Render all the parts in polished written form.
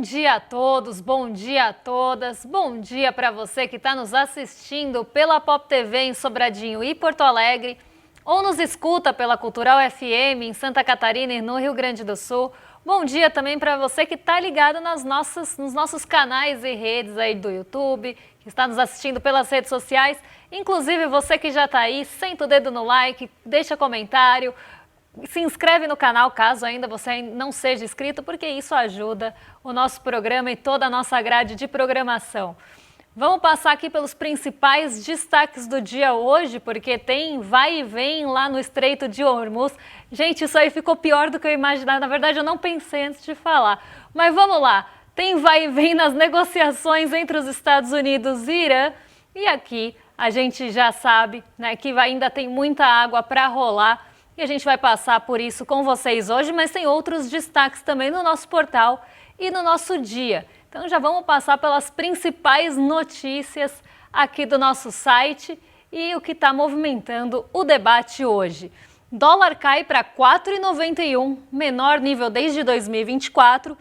dia a todos, bom dia a todas, bom dia para você que está nos assistindo pela Pop TV em Sobradinho e Porto Alegre, ou nos escuta pela Cultural FM em Santa Catarina e no Rio Grande do Sul. Bom dia também para você que está ligado nos nossos canais e redes aí do YouTube, que está nos assistindo pelas redes sociais. Inclusive você que já está aí, senta o dedo no like, deixa comentário, se inscreve no canal caso ainda você não seja inscrito, porque isso ajuda o nosso programa e toda a nossa grade de programação. Vamos passar aqui pelos principais destaques do dia hoje, porque tem vai e vem lá no Estreito de Hormuz. Gente, isso aí ficou pior do que eu imaginava. Na verdade, eu não pensei antes de falar. Mas vamos lá. Tem vai e vem nas negociações entre os Estados Unidos e Irã. E aqui a gente já sabe, né, que ainda tem muita água para rolar. E a gente vai passar por isso com vocês hoje, mas tem outros destaques também no nosso portal e no nosso dia. Então já vamos passar pelas principais notícias aqui do nosso site e o que está movimentando o debate hoje. Dólar cai para 4,91, menor nível desde 2024,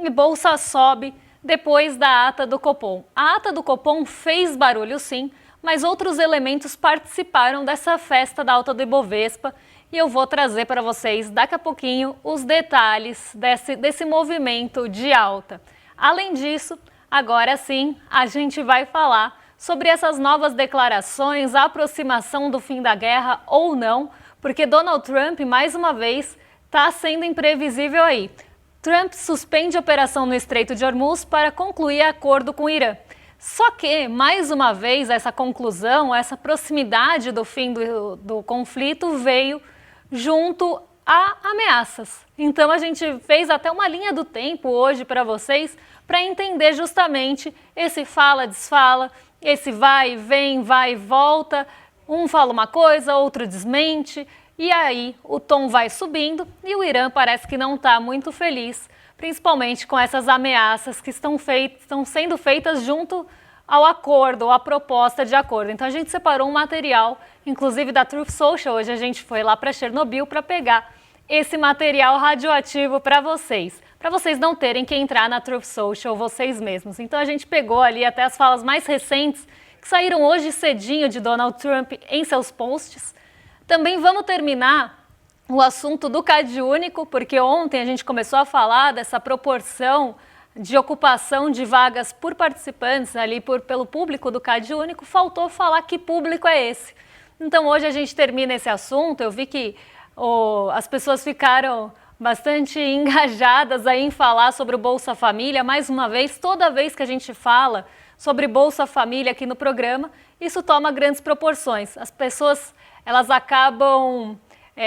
e bolsa sobe depois da ata do Copom. A ata do Copom fez barulho sim, mas outros elementos participaram dessa festa da alta do Ibovespa. E eu vou trazer para vocês daqui a pouquinho os detalhes desse movimento de alta. Além disso, agora sim, a gente vai falar sobre essas novas declarações, a aproximação do fim da guerra ou não, porque Donald Trump, mais uma vez, está sendo imprevisível aí. Trump suspende a operação no Estreito de Hormuz para concluir acordo com o Irã. Só que, mais uma vez, essa conclusão, essa proximidade do fim do conflito veio junto a ameaças. Então a gente fez até uma linha do tempo hoje para vocês, para entender justamente esse fala-desfala, esse vai, vem, vai e volta, um fala uma coisa, outro desmente, e aí o tom vai subindo e o Irã parece que não está muito feliz, principalmente com essas ameaças que estão sendo feitas junto ao acordo, ou à proposta de acordo. Então a gente separou um material, inclusive da Truth Social, hoje a gente foi lá para Chernobyl para pegar esse material radioativo para vocês não terem que entrar na Truth Social vocês mesmos. Então a gente pegou ali até as falas mais recentes, que saíram hoje cedinho de Donald Trump em seus posts. Também vamos terminar o assunto do CadÚnico, porque ontem a gente começou a falar dessa proporção de ocupação de vagas por participantes ali pelo público do CadÚnico, faltou falar que público é esse. Então hoje a gente termina esse assunto. Eu vi que as pessoas ficaram bastante engajadas aí em falar sobre o Bolsa Família. Mais uma vez, toda vez que a gente fala sobre Bolsa Família aqui no programa, isso toma grandes proporções. As pessoas, elas acabam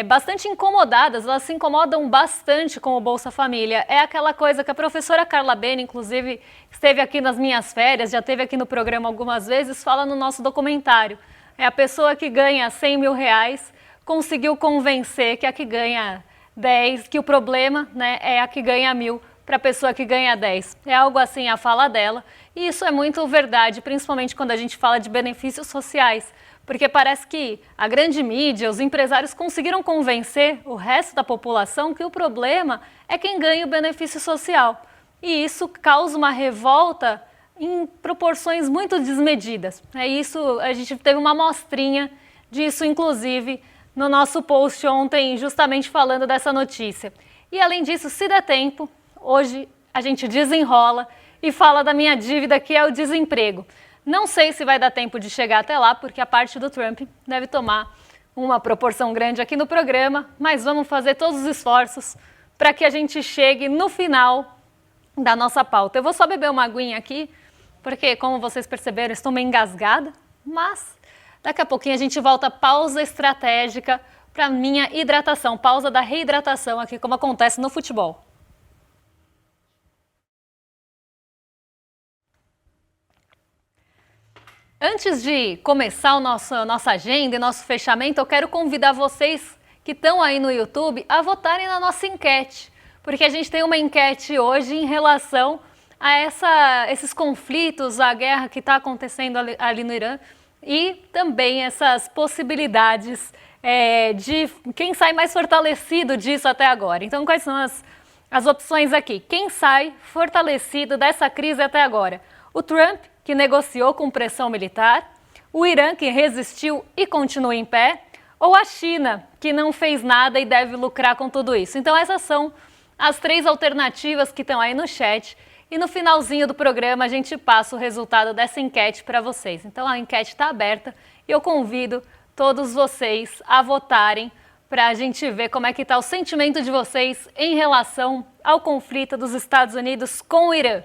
bastante incomodadas, elas se incomodam bastante com o Bolsa Família. É aquela coisa que a professora Carla Bene, inclusive, esteve aqui nas minhas férias, já esteve aqui no programa algumas vezes, fala no nosso documentário. É a pessoa que ganha 100 mil reais, conseguiu convencer que a que ganha 10, que o problema, né, é a que ganha 1.000 para a pessoa que ganha 10. É algo assim a fala dela, e isso é muito verdade, principalmente quando a gente fala de benefícios sociais. Porque parece que a grande mídia, os empresários conseguiram convencer o resto da população que o problema é quem ganha o benefício social. E isso causa uma revolta em proporções muito desmedidas. Isso, a gente teve uma amostrinha disso, inclusive, no nosso post ontem, justamente falando dessa notícia. E além disso, se der tempo, hoje a gente desenrola e fala da minha dívida, que é o desemprego. Não sei se vai dar tempo de chegar até lá, porque a parte do Trump deve tomar uma proporção grande aqui no programa, mas vamos fazer todos os esforços para que a gente chegue no final da nossa pauta. Eu vou só beber uma aguinha aqui, porque, como vocês perceberam, estou meio engasgada, mas daqui a pouquinho a gente volta, pausa estratégica para minha hidratação, pausa da reidratação aqui, como acontece no futebol. Antes de começar nossa agenda e nosso fechamento, eu quero convidar vocês que estão aí no YouTube a votarem na nossa enquete, porque a gente tem uma enquete hoje em relação a esses conflitos, a guerra que está acontecendo ali no Irã e também essas possibilidades de quem sai mais fortalecido disso até agora. Então, quais são As opções aqui: quem sai fortalecido dessa crise até agora? O Trump, que negociou com pressão militar, o Irã, que resistiu e continua em pé, ou a China, que não fez nada e deve lucrar com tudo isso? Então essas são as 3 alternativas que estão aí no chat. E no finalzinho do programa a gente passa o resultado dessa enquete para vocês. Então a enquete está aberta e eu convido todos vocês a votarem para a gente ver como é que está o sentimento de vocês em relação ao conflito dos Estados Unidos com o Irã.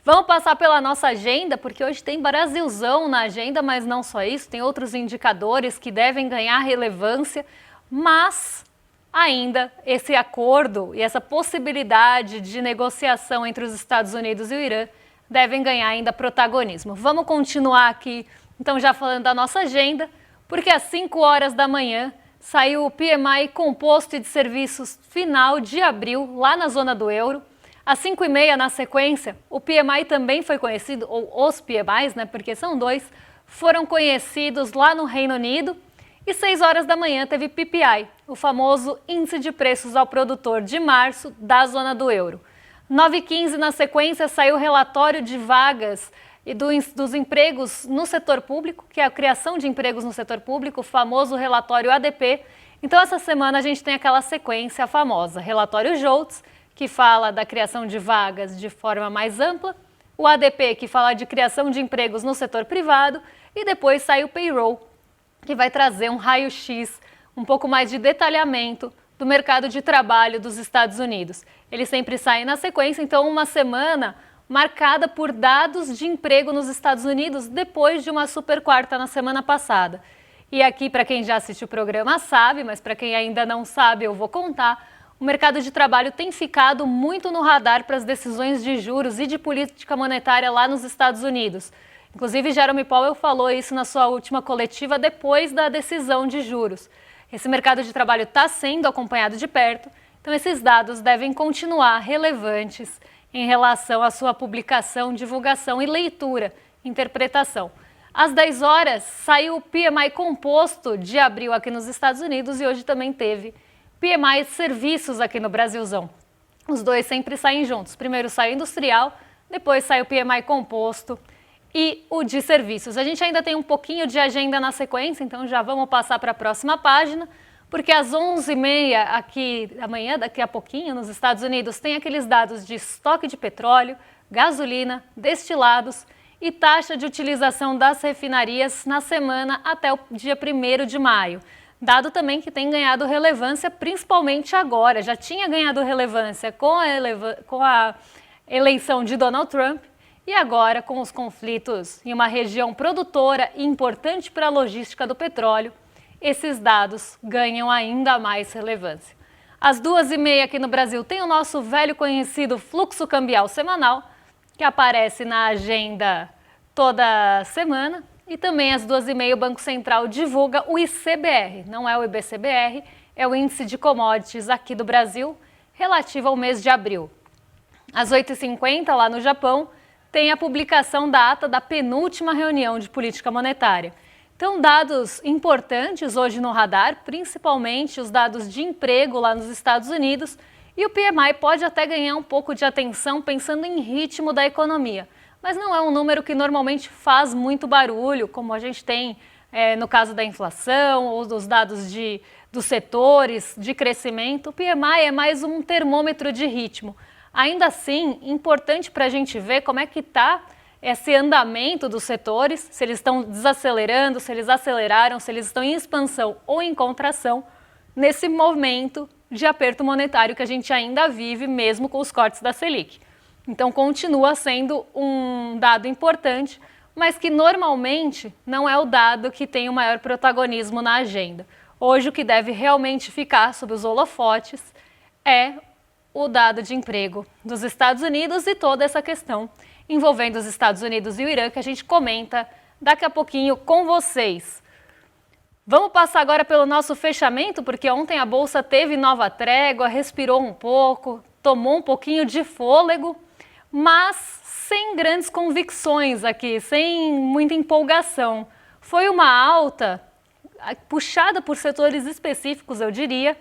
Vamos passar pela nossa agenda, porque hoje tem Brasilzão na agenda, mas não só isso, tem outros indicadores que devem ganhar relevância, mas ainda esse acordo e essa possibilidade de negociação entre os Estados Unidos e o Irã devem ganhar ainda protagonismo. Vamos continuar aqui, então, já falando da nossa agenda, porque às 5 horas da manhã saiu o PMI composto de serviços final de abril, lá na zona do euro. Às 5h30, na sequência, o PMI também foi conhecido, ou os PMIs, né, porque são 2, foram conhecidos lá no Reino Unido. E 6 horas da manhã teve PPI, o famoso Índice de Preços ao Produtor de março da zona do euro. 9h15, na sequência, saiu o relatório de vagas e dos empregos no setor público, que é a criação de empregos no setor público, o famoso relatório ADP. Então, essa semana a gente tem aquela sequência famosa, relatório JOLTS, que fala da criação de vagas de forma mais ampla, o ADP, que fala de criação de empregos no setor privado, e depois sai o Payroll, que vai trazer um raio-x, um pouco mais de detalhamento do mercado de trabalho dos Estados Unidos. Eles sempre saem na sequência, então uma semana marcada por dados de emprego nos Estados Unidos depois de uma super quarta na semana passada. E aqui, para quem já assistiu o programa sabe, mas para quem ainda não sabe eu vou contar, o mercado de trabalho tem ficado muito no radar para as decisões de juros e de política monetária lá nos Estados Unidos. Inclusive, Jerome Powell falou isso na sua última coletiva depois da decisão de juros. Esse mercado de trabalho está sendo acompanhado de perto, então esses dados devem continuar relevantes em relação à sua publicação, divulgação e leitura, interpretação. Às 10 horas, saiu o PMI composto de abril aqui nos Estados Unidos e hoje também teve PMI serviços aqui no Brasilzão. Os dois sempre saem juntos. Primeiro sai o industrial, depois sai o PMI composto e o de serviços. A gente ainda tem um pouquinho de agenda na sequência, então já vamos passar para a próxima página, porque às 11h30 aqui amanhã, daqui a pouquinho, nos Estados Unidos, tem aqueles dados de estoque de petróleo, gasolina, destilados e taxa de utilização das refinarias na semana até o dia 1º de maio. Dado também que tem ganhado relevância, principalmente agora. Já tinha ganhado relevância com a eleição de Donald Trump, e agora, com os conflitos em uma região produtora e importante para a logística do petróleo, esses dados ganham ainda mais relevância. Às 2h30 aqui no Brasil tem o nosso velho conhecido fluxo cambial semanal, que aparece na agenda toda semana. E também às 2h30 o Banco Central divulga o ICBR, não é o IBCBR, é o Índice de Commodities aqui do Brasil, relativo ao mês de abril. Às 8h50, lá no Japão, tem a publicação da ata da penúltima reunião de política monetária. Então, dados importantes hoje no radar, principalmente os dados de emprego lá nos Estados Unidos, e o PMI pode até ganhar um pouco de atenção pensando em ritmo da economia, mas não é um número que normalmente faz muito barulho, como a gente tem no caso da inflação ou dos dados dos setores de crescimento. O PMI é mais um termômetro de ritmo. Ainda assim, importante para a gente ver como é que está esse andamento dos setores, se eles estão desacelerando, se eles aceleraram, se eles estão em expansão ou em contração, nesse momento de aperto monetário que a gente ainda vive, mesmo com os cortes da Selic. Então, continua sendo um dado importante, mas que normalmente não é o dado que tem o maior protagonismo na agenda. Hoje, o que deve realmente ficar sob os holofotes é o dado de emprego dos Estados Unidos e toda essa questão envolvendo os Estados Unidos e o Irã, que a gente comenta daqui a pouquinho com vocês. Vamos passar agora pelo nosso fechamento, porque ontem a Bolsa teve nova trégua, respirou um pouco, tomou um pouquinho de fôlego, mas sem grandes convicções aqui, sem muita empolgação. Foi uma alta puxada por setores específicos, eu diria,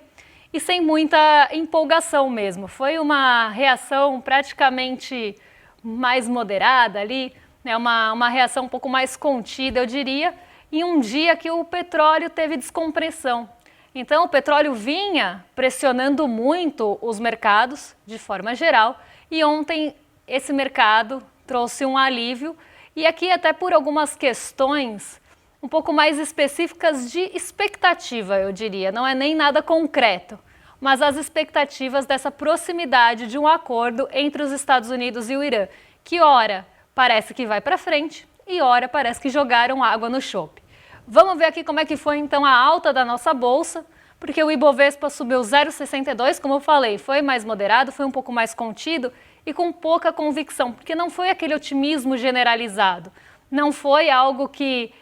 e sem muita empolgação mesmo. Foi uma reação praticamente mais moderada ali, né, uma reação um pouco mais contida, eu diria, em um dia que o petróleo teve descompressão. Então, o petróleo vinha pressionando muito os mercados, de forma geral, e ontem esse mercado trouxe um alívio, e aqui até por algumas questões um pouco mais específicas de expectativa, eu diria, não é nem nada concreto, mas as expectativas dessa proximidade de um acordo entre os Estados Unidos e o Irã, que ora parece que vai para frente e ora parece que jogaram água no chope. Vamos ver aqui como é que foi então a alta da nossa bolsa, porque o Ibovespa subiu 0,62, como eu falei, foi mais moderado, foi um pouco mais contido e com pouca convicção, porque não foi aquele otimismo generalizado, não foi algo que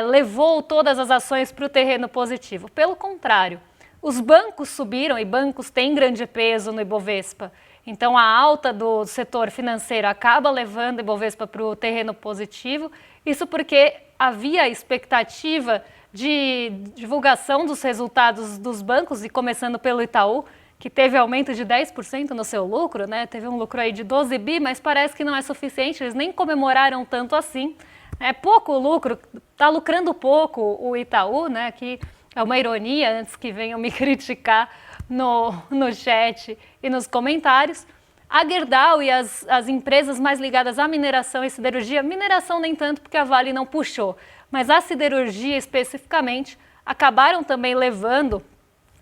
levou todas as ações para o terreno positivo. Pelo contrário, os bancos subiram e bancos têm grande peso no Ibovespa, então a alta do setor financeiro acaba levando o Ibovespa para o terreno positivo, isso porque havia expectativa de divulgação dos resultados dos bancos, e começando pelo Itaú, que teve aumento de 10% no seu lucro, né? Teve um lucro aí de 12 bi, mas parece que não é suficiente, eles nem comemoraram tanto assim. É pouco lucro, está lucrando pouco o Itaú, né? Que é uma ironia, antes que venham me criticar no chat e nos comentários. A Gerdau e as empresas mais ligadas à mineração e siderurgia, mineração nem tanto porque a Vale não puxou, mas a siderurgia especificamente, acabaram também levando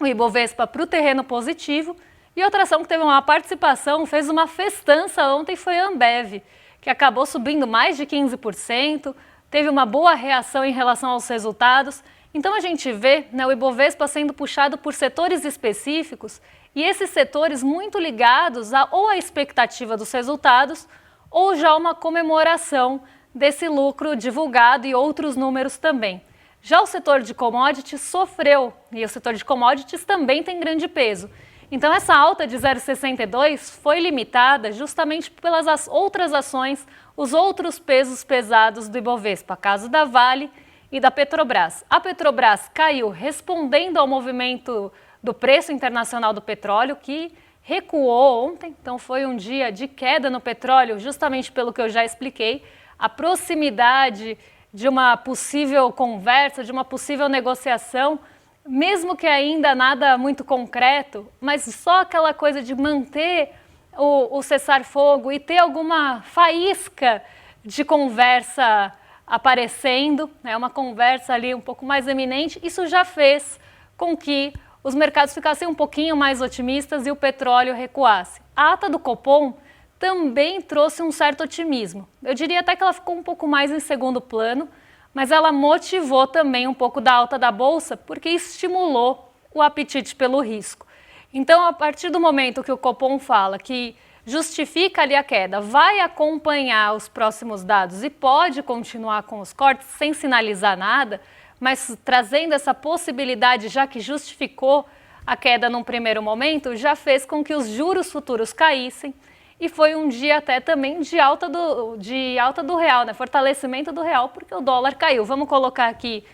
o Ibovespa para o terreno positivo. E outra ação que teve uma participação, fez uma festança ontem, foi a Ambev, que acabou subindo mais de 15%, teve uma boa reação em relação aos resultados. Então a gente vê, né, o Ibovespa sendo puxado por setores específicos, e esses setores muito ligados ou à expectativa dos resultados ou já uma comemoração desse lucro divulgado e outros números também. Já o setor de commodities sofreu, e o setor de commodities também tem grande peso. Então essa alta de 0,62 foi limitada justamente pelas outras ações, os outros pesos pesados do Ibovespa, caso da Vale e da Petrobras. A Petrobras caiu respondendo ao movimento do preço internacional do petróleo, que recuou ontem, então foi um dia de queda no petróleo, justamente pelo que eu já expliquei, a proximidade de uma possível conversa, de uma possível negociação, mesmo que ainda nada muito concreto, mas só aquela coisa de manter o cessar-fogo e ter alguma faísca de conversa aparecendo, né, uma conversa ali um pouco mais eminente, isso já fez com que os mercados ficassem um pouquinho mais otimistas e o petróleo recuasse. A ata do Copom também trouxe um certo otimismo. Eu diria até que ela ficou um pouco mais em segundo plano, mas ela motivou também um pouco da alta da Bolsa, porque estimulou o apetite pelo risco. Então, a partir do momento que o Copom fala que justifica ali a queda, vai acompanhar os próximos dados e pode continuar com os cortes sem sinalizar nada, mas trazendo essa possibilidade, já que justificou a queda num primeiro momento, já fez com que os juros futuros caíssem, e foi um dia até também de alta do real, né? Fortalecimento do real, porque o dólar caiu. Vamos colocar aqui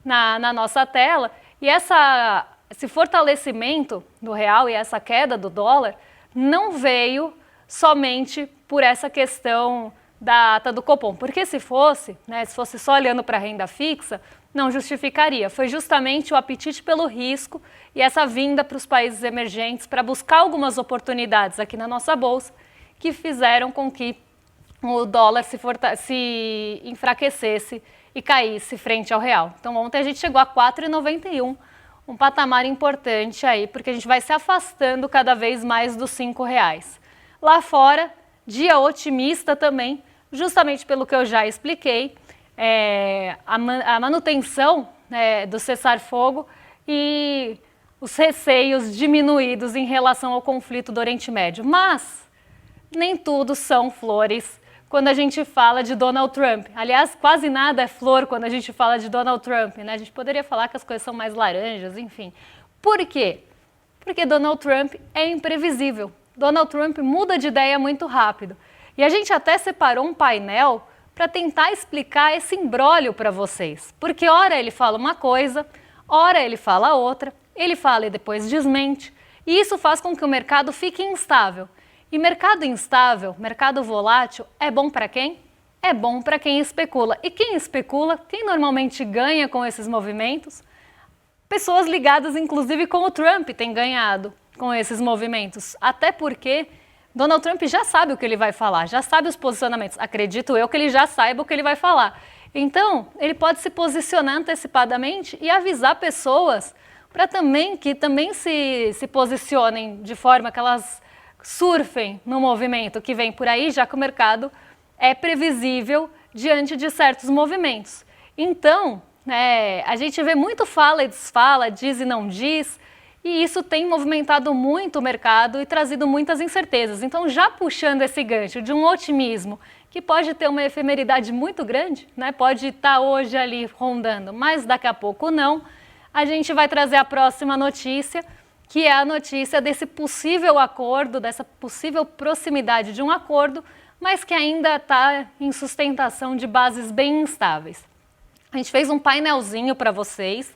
na nossa tela, e esse fortalecimento do real e essa queda do dólar não veio somente por essa questão da ata do Copom, porque se fosse só olhando para a renda fixa, não justificaria. Foi justamente o apetite pelo risco e essa vinda para os países emergentes para buscar algumas oportunidades aqui na nossa bolsa que fizeram com que o dólar se enfraquecesse e caísse frente ao real. Então ontem a gente chegou a 4,91, um patamar importante aí, porque a gente vai se afastando cada vez mais dos R$5. Lá fora, dia otimista também, justamente pelo que eu já expliquei, a manutenção do cessar-fogo e os receios diminuídos em relação ao conflito do Oriente Médio. Mas nem tudo são flores quando a gente fala de Donald Trump. Aliás, quase nada é flor quando a gente fala de Donald Trump, né? A gente poderia falar que as coisas são mais laranjas, enfim. Por quê? Porque Donald Trump é imprevisível. Donald Trump muda de ideia muito rápido. E a gente até separou um painel para tentar explicar esse imbróglio para vocês. Porque ora ele fala uma coisa, ora ele fala outra, ele fala e depois desmente. E isso faz com que o mercado fique instável. E mercado instável, mercado volátil, é bom para quem? É bom para quem especula. E quem especula, quem normalmente ganha com esses movimentos? Pessoas ligadas, inclusive, com o Trump têm ganhado com esses movimentos. Até porque Donald Trump já sabe o que ele vai falar, já sabe os posicionamentos. Acredito eu que ele já saiba o que ele vai falar. Então, ele pode se posicionar antecipadamente e avisar pessoas para que também se posicionem de forma que elas surfem no movimento que vem por aí, já que o mercado é previsível diante de certos movimentos. Então, a gente vê muito fala e desfala, diz e não diz, e isso tem movimentado muito o mercado e trazido muitas incertezas. Então, já puxando esse gancho de um otimismo que pode ter uma efemeridade muito grande, pode estar hoje ali rondando, mas daqui a pouco não, a gente vai trazer a próxima notícia, que é a notícia desse possível acordo, dessa possível proximidade de um acordo, mas que ainda está em sustentação de bases bem instáveis. A gente fez um painelzinho para vocês,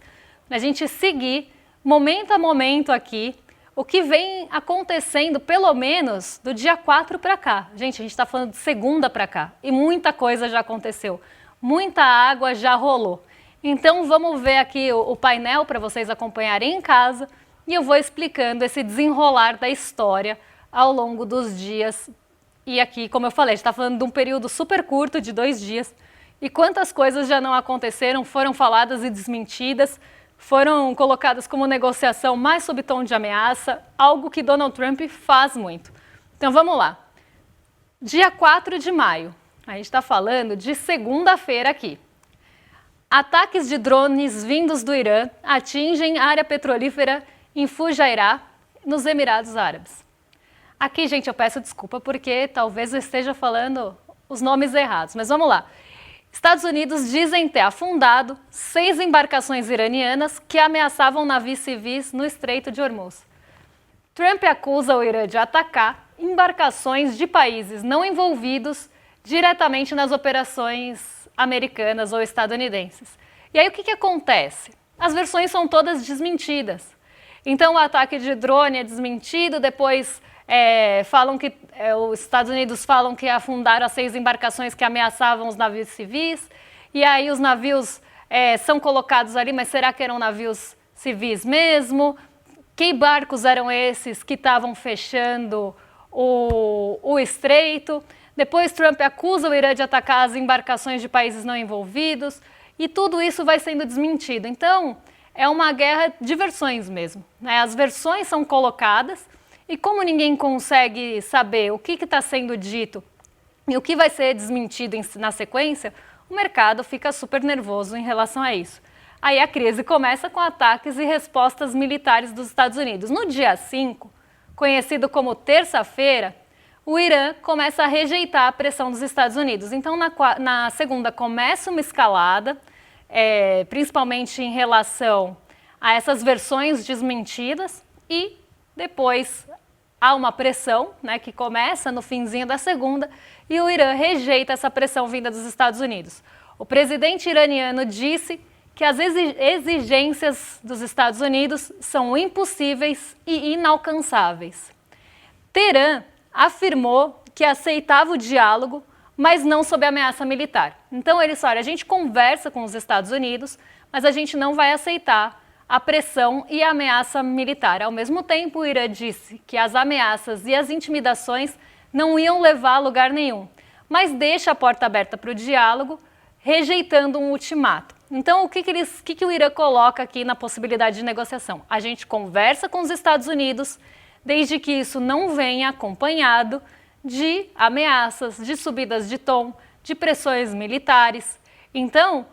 para a gente seguir momento a momento aqui, o que vem acontecendo pelo menos do dia 4 para cá. Gente, a gente está falando de segunda para cá e muita coisa já aconteceu, muita água já rolou. Então vamos ver aqui o painel para vocês acompanharem em casa e eu vou explicando esse desenrolar da história ao longo dos dias. E aqui, como eu falei, a gente está falando de um período super curto, de 2 dias, e quantas coisas já não aconteceram, foram faladas e desmentidas, foram colocadas como negociação mais sob tom de ameaça, algo que Donald Trump faz muito. Então vamos lá. Dia 4 de maio, a gente está falando de segunda-feira aqui. Ataques de drones vindos do Irã atingem área petrolífera em Fujairah, nos Emirados Árabes. Aqui, gente, eu peço desculpa porque talvez eu esteja falando os nomes errados, mas vamos lá. Estados Unidos dizem ter afundado 6 embarcações iranianas que ameaçavam navios civis no Estreito de Hormuz. Trump acusa o Irã de atacar embarcações de países não envolvidos diretamente nas operações americanas ou estadunidenses. E aí o que acontece? As versões são todas desmentidas. Então o ataque de drone é desmentido, depois falam que os Estados Unidos falam que afundaram as 6 embarcações que ameaçavam os navios civis, e aí os navios são colocados ali, mas será que eram navios civis mesmo? Que barcos eram esses que estavam fechando o estreito? Depois Trump acusa o Irã de atacar as embarcações de países não envolvidos, e tudo isso vai sendo desmentido. Então, é uma guerra de versões mesmo, As versões são colocadas, e como ninguém consegue saber o que está sendo dito e o que vai ser desmentido na sequência, o mercado fica super nervoso em relação a isso. Aí a crise começa com ataques e respostas militares dos Estados Unidos. No dia 5, conhecido como terça-feira, o Irã começa a rejeitar a pressão dos Estados Unidos. Então, na segunda, começa uma escalada, principalmente em relação a essas versões desmentidas, e depois há uma pressão, que começa no finzinho da segunda, e o Irã rejeita essa pressão vinda dos Estados Unidos. O presidente iraniano disse que as exigências dos Estados Unidos são impossíveis e inalcançáveis. Teherã afirmou que aceitava o diálogo, mas não sob ameaça militar. Então ele disse, olha, a gente conversa com os Estados Unidos, mas a gente não vai aceitar a pressão e a ameaça militar. Ao mesmo tempo, o Irã disse que as ameaças e as intimidações não iam levar a lugar nenhum, mas deixa a porta aberta para o diálogo, rejeitando um ultimato. Então, o que o Irã coloca aqui na possibilidade de negociação? A gente conversa com os Estados Unidos, desde que isso não venha acompanhado de ameaças, de subidas de tom, de pressões militares. Então,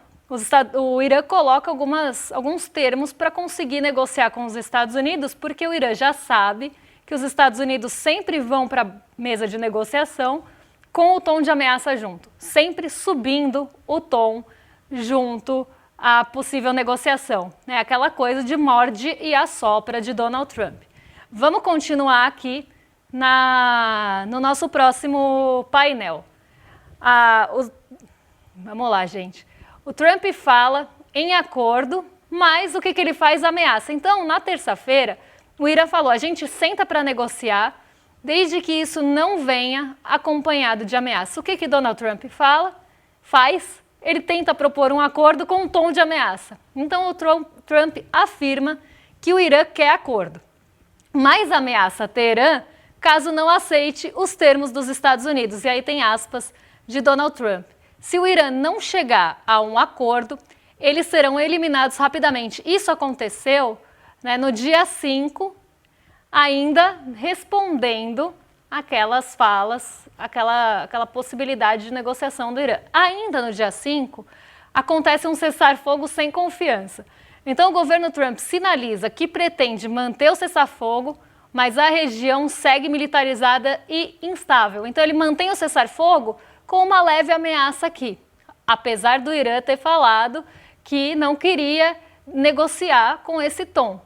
o Irã coloca alguns termos para conseguir negociar com os Estados Unidos, porque o Irã já sabe que os Estados Unidos sempre vão para a mesa de negociação com o tom de ameaça junto, sempre subindo o tom junto à possível negociação. Aquela coisa de morde e assopra de Donald Trump. Vamos continuar aqui no nosso próximo painel. Vamos lá, gente. O Trump fala em acordo, mas o que ele faz? Ameaça. Então, na terça-feira, o Irã falou, a gente senta para negociar, desde que isso não venha acompanhado de ameaça. O que Donald Trump faz? Ele tenta propor um acordo com um tom de ameaça. Então o Trump afirma que o Irã quer acordo, mas ameaça Teherã caso não aceite os termos dos Estados Unidos. E aí tem aspas de Donald Trump. Se o Irã não chegar a um acordo, eles serão eliminados rapidamente. Isso aconteceu, né, no dia 5, ainda respondendo aquelas falas, aquela possibilidade de negociação do Irã. Ainda no dia 5, acontece um cessar-fogo sem confiança. Então o governo Trump sinaliza que pretende manter o cessar-fogo, mas a região segue militarizada e instável. Então ele mantém o cessar-fogo com uma leve ameaça aqui, apesar do Irã ter falado que não queria negociar com esse tom.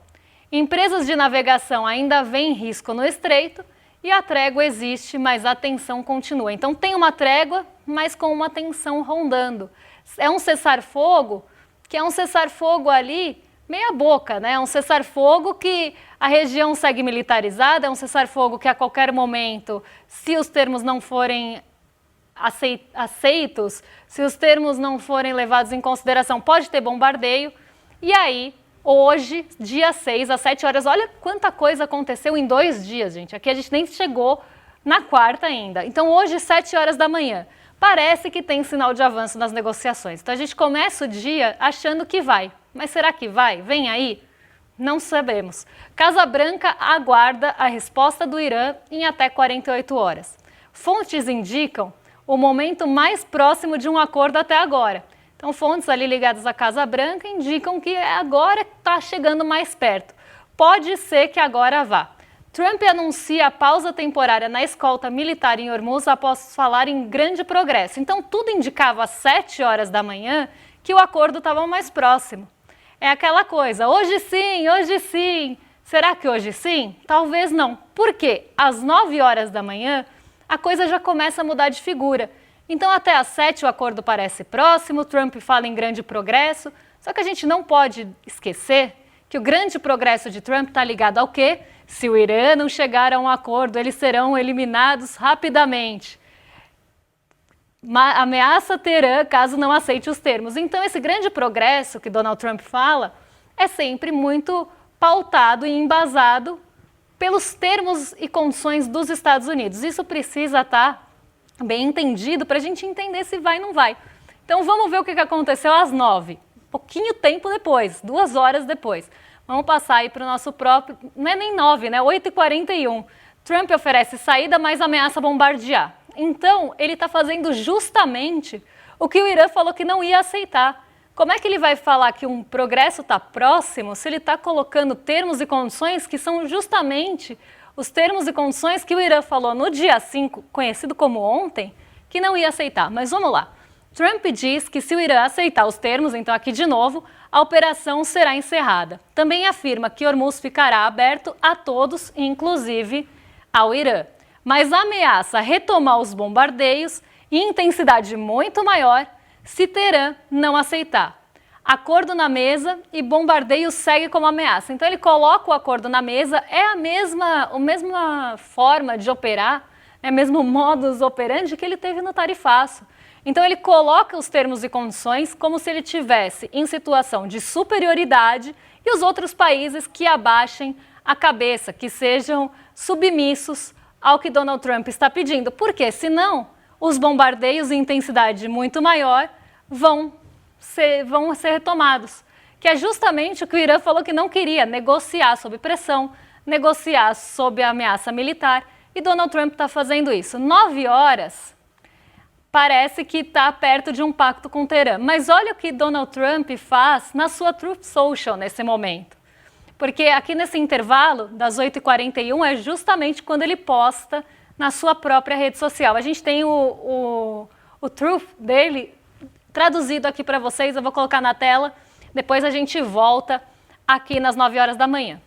Empresas de navegação ainda veem risco no estreito e a trégua existe, mas a tensão continua. Então tem uma trégua, mas com uma tensão rondando. É um cessar-fogo que é um cessar-fogo ali meia boca, né? É um cessar-fogo que a região segue militarizada, é um cessar-fogo que a qualquer momento, se os termos não forem aceitos, se os termos não forem levados em consideração, pode ter bombardeio. E aí, hoje, dia 6, às 7 horas, olha quanta coisa aconteceu em 2 dias, gente. Aqui a gente nem chegou na quarta ainda. Então, hoje, 7 horas da manhã, parece que tem sinal de avanço nas negociações. Então, a gente começa o dia achando que vai. Mas será que vai? Vem aí? Não sabemos. Casa Branca aguarda a resposta do Irã em até 48 horas. Fontes indicam o momento mais próximo de um acordo até agora. Então, fontes ali ligadas à Casa Branca indicam que agora está chegando mais perto. Pode ser que agora vá. Trump anuncia a pausa temporária na escolta militar em Hormuz após falar em grande progresso. Então, tudo indicava às 7 horas da manhã que o acordo estava mais próximo. É aquela coisa, hoje sim, hoje sim. Será que hoje sim? Talvez não. Por quê? Às 9 horas da manhã, a coisa já começa a mudar de figura. Então, até às 7 o acordo parece próximo, Trump fala em grande progresso, só que a gente não pode esquecer que o grande progresso de Trump está ligado ao quê? Se o Irã não chegar a um acordo, eles serão eliminados rapidamente. Ameaça Teherã caso não aceite os termos. Então, esse grande progresso que Donald Trump fala é sempre muito pautado e embasado pelos termos e condições dos Estados Unidos. Isso precisa estar bem entendido para a gente entender se vai ou não vai. Então vamos ver o que aconteceu às 9, pouquinho tempo depois, 2 horas depois. Vamos passar aí para o nosso próprio, não é nem 9, né? 8h41. Trump oferece saída, mas ameaça bombardear. Então ele está fazendo justamente o que o Irã falou que não ia aceitar. Como é que ele vai falar que um progresso está próximo se ele está colocando termos e condições que são justamente os termos e condições que o Irã falou no dia 5, conhecido como ontem, que não ia aceitar? Mas vamos lá. Trump diz que se o Irã aceitar os termos, então aqui de novo, a operação será encerrada. Também afirma que Hormuz ficará aberto a todos, inclusive ao Irã. Mas ameaça retomar os bombardeios em intensidade muito maior se Teherã não aceitar. Acordo na mesa e bombardeio segue como ameaça. Então ele coloca o acordo na mesa, é a mesma forma de operar, é o mesmo modus operandi que ele teve no tarifaço. Então ele coloca os termos e condições como se ele tivesse em situação de superioridade e os outros países que abaixem a cabeça, que sejam submissos ao que Donald Trump está pedindo. Porque senão os bombardeios em intensidade muito maior vão ser retomados, que é justamente o que o Irã falou que não queria, negociar sob pressão, negociar sob ameaça militar, e Donald Trump está fazendo isso. 9 horas, parece que está perto de um pacto com Teherã, mas olha o que Donald Trump faz na sua Truth Social nesse momento, porque aqui nesse intervalo, das 8h41, é justamente quando ele posta na sua própria rede social. A gente tem o Truth dele traduzido aqui para vocês, eu vou colocar na tela, depois a gente volta aqui nas 9 horas da manhã.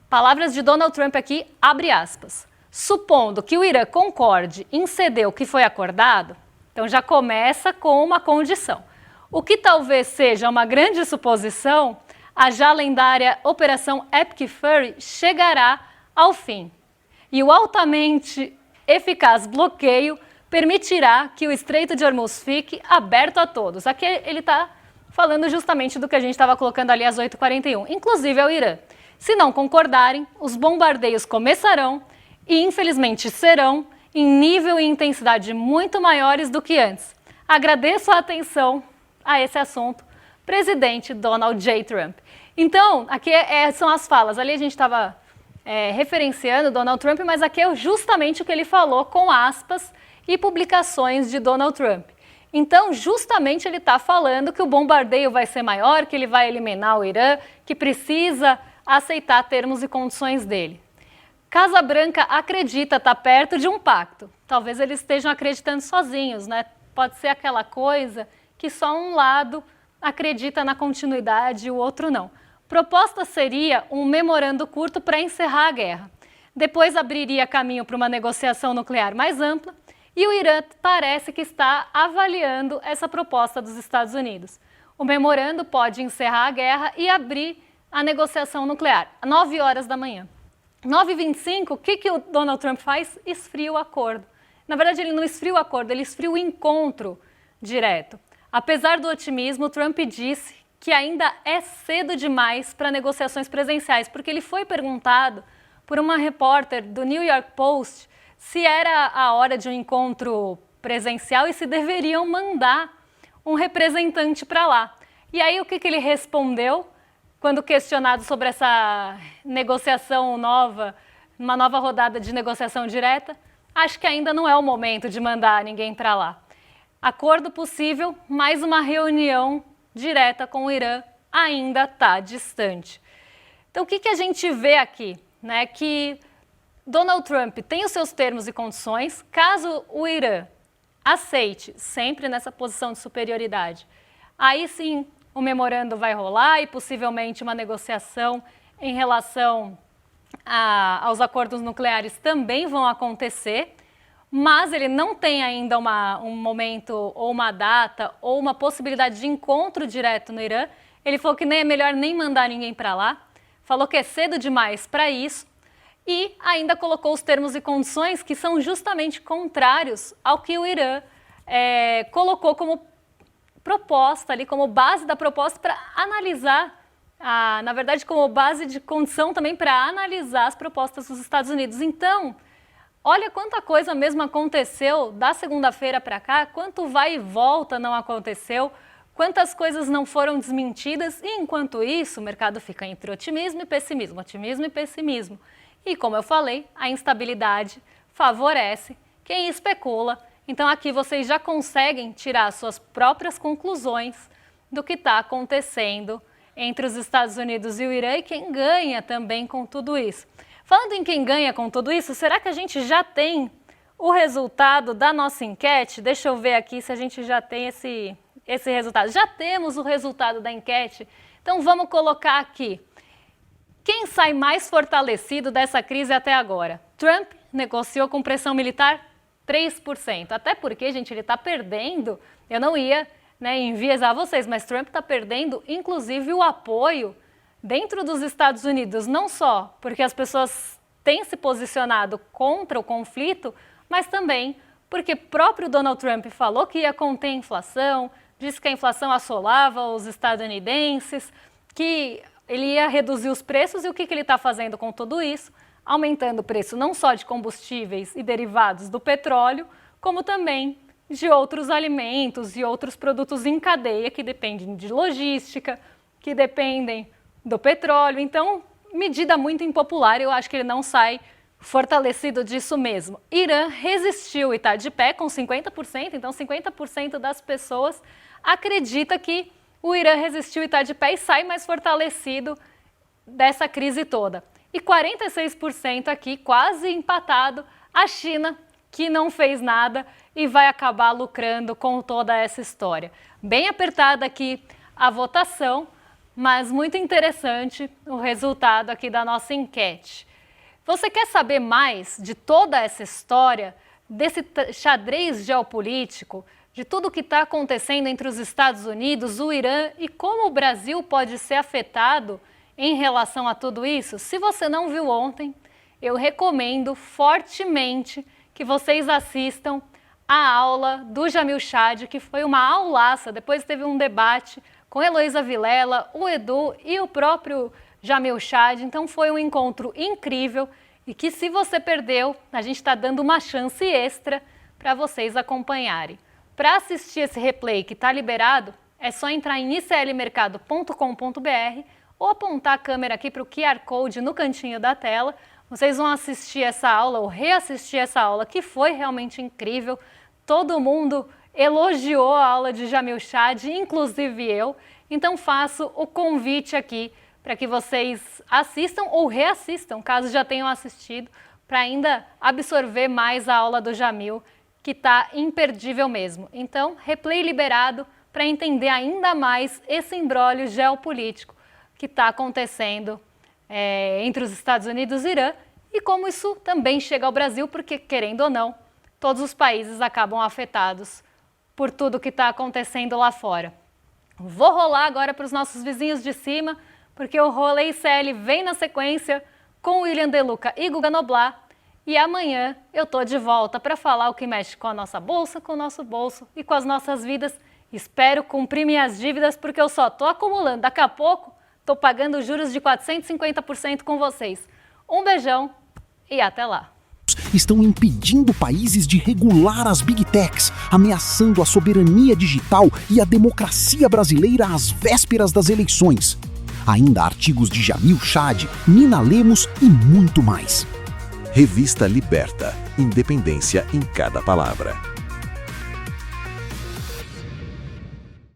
Palavras de Donald Trump aqui, abre aspas. Supondo que o Irã concorde em ceder o que foi acordado, então já começa com uma condição. O que talvez seja uma grande suposição, a já lendária Operação Epic Fury chegará ao fim. E o altamente eficaz bloqueio permitirá que o Estreito de Hormuz fique aberto a todos. Aqui ele está falando justamente do que a gente estava colocando ali às 8h41, inclusive ao Irã. Se não concordarem, os bombardeios começarão e, infelizmente, serão em nível e intensidade muito maiores do que antes. Agradeço a atenção a esse assunto, presidente Donald J. Trump. Então, aqui são as falas. Ali a gente estava referenciando Donald Trump, mas aqui é justamente o que ele falou com aspas e publicações de Donald Trump. Então, justamente ele está falando que o bombardeio vai ser maior, que ele vai eliminar o Irã, que precisa aceitar termos e condições dele. Casa Branca acredita estar perto de um pacto. Talvez eles estejam acreditando sozinhos, né? Pode ser aquela coisa que só um lado acredita na continuidade e o outro não. Proposta seria um memorando curto para encerrar a guerra. Depois abriria caminho para uma negociação nuclear mais ampla e o Irã parece que está avaliando essa proposta dos Estados Unidos. O memorando pode encerrar a guerra e abrir a negociação nuclear, às 9 horas da manhã. 9h25, o que o Donald Trump faz? Esfria o acordo. Na verdade, ele não esfria o acordo, ele esfria o encontro direto. Apesar do otimismo, Trump disse que ainda é cedo demais para negociações presenciais, porque ele foi perguntado por uma repórter do New York Post se era a hora de um encontro presencial e se deveriam mandar um representante para lá. E aí o que ele respondeu quando questionado sobre essa negociação nova, uma nova rodada de negociação direta? Acho que ainda não é o momento de mandar ninguém para lá. Acordo possível, mas uma reunião direta com o Irã ainda está distante. Então, o que a gente vê aqui? Né? Que Donald Trump tem os seus termos e condições, caso o Irã aceite, sempre nessa posição de superioridade, aí sim o memorando vai rolar e possivelmente uma negociação em relação aos acordos nucleares também vão acontecer, mas ele não tem ainda um momento ou uma data ou uma possibilidade de encontro direto no Irã. Ele falou que nem é melhor nem mandar ninguém para lá, falou que é cedo demais para isso e ainda colocou os termos e condições que são justamente contrários ao que o Irã colocou como proposta ali, como base da proposta para analisar, na verdade como base de condição também para analisar as propostas dos Estados Unidos. Então, olha quanta coisa mesmo aconteceu da segunda-feira para cá, quanto vai e volta não aconteceu, quantas coisas não foram desmentidas e enquanto isso o mercado fica entre otimismo e pessimismo, otimismo e pessimismo. E como eu falei, a instabilidade favorece quem especula. Então aqui vocês já conseguem tirar suas próprias conclusões do que está acontecendo entre os Estados Unidos e o Irã e quem ganha também com tudo isso. Falando em quem ganha com tudo isso, será que a gente já tem o resultado da nossa enquete? Deixa eu ver aqui se a gente já tem esse resultado. Já temos o resultado da enquete, então vamos colocar aqui. Quem sai mais fortalecido dessa crise até agora? Trump negociou com pressão militar 3%. Até porque, gente, ele está perdendo, eu não ia enviesar vocês, mas Trump está perdendo inclusive o apoio dentro dos Estados Unidos, não só porque as pessoas têm se posicionado contra o conflito, mas também porque próprio Donald Trump falou que ia conter a inflação, disse que a inflação assolava os estadunidenses, que ele ia reduzir os preços e o que ele está fazendo com tudo isso? Aumentando o preço não só de combustíveis e derivados do petróleo, como também de outros alimentos e outros produtos em cadeia que dependem de logística, que dependem do petróleo. Então, medida muito impopular, eu acho que ele não sai fortalecido disso mesmo. Irã resistiu e está de pé com 50%, então 50% das pessoas acredita que o Irã resistiu e está de pé e sai mais fortalecido dessa crise toda. E 46% aqui, quase empatado, a China, que não fez nada e vai acabar lucrando com toda essa história. Bem apertada aqui a votação, mas muito interessante o resultado aqui da nossa enquete. Você quer saber mais de toda essa história, desse xadrez geopolítico de tudo o que está acontecendo entre os Estados Unidos, o Irã e como o Brasil pode ser afetado em relação a tudo isso? Se você não viu ontem, eu recomendo fortemente que vocês assistam a aula do Jamil Chad, que foi uma aulaça. Depois teve um debate com Heloísa Vilela, o Edu e o próprio Jamil Chad. Então foi um encontro incrível e que, se você perdeu, a gente está dando uma chance extra para vocês acompanharem. Para assistir esse replay que está liberado, é só entrar em iclmercado.com.br ou apontar a câmera aqui para o QR Code no cantinho da tela. Vocês vão assistir essa aula ou reassistir essa aula, que foi realmente incrível. Todo mundo elogiou a aula de Jamil Chad, inclusive eu. Então faço o convite aqui para que vocês assistam ou reassistam, caso já tenham assistido, para ainda absorver mais a aula do Jamil, que está imperdível mesmo. Então, replay liberado para entender ainda mais esse imbróglio geopolítico que está acontecendo entre os Estados Unidos e Irã e como isso também chega ao Brasil, porque, querendo ou não, todos os países acabam afetados por tudo que está acontecendo lá fora. Vou rolar agora para os nossos vizinhos de cima, porque o Rolê ICL vem na sequência com o William De Luca e Guga Noblat. E amanhã eu tô de volta para falar o que mexe com a nossa bolsa, com o nosso bolso e com as nossas vidas. Espero cumprir minhas dívidas, porque eu só tô acumulando. Daqui a pouco tô pagando juros de 450% com vocês. Um beijão e até lá. Estão impedindo países de regular as Big Techs, ameaçando a soberania digital e a democracia brasileira às vésperas das eleições. Ainda artigos de Jamil Chad, Nina Lemos e muito mais. Revista Liberta. Independência em cada palavra.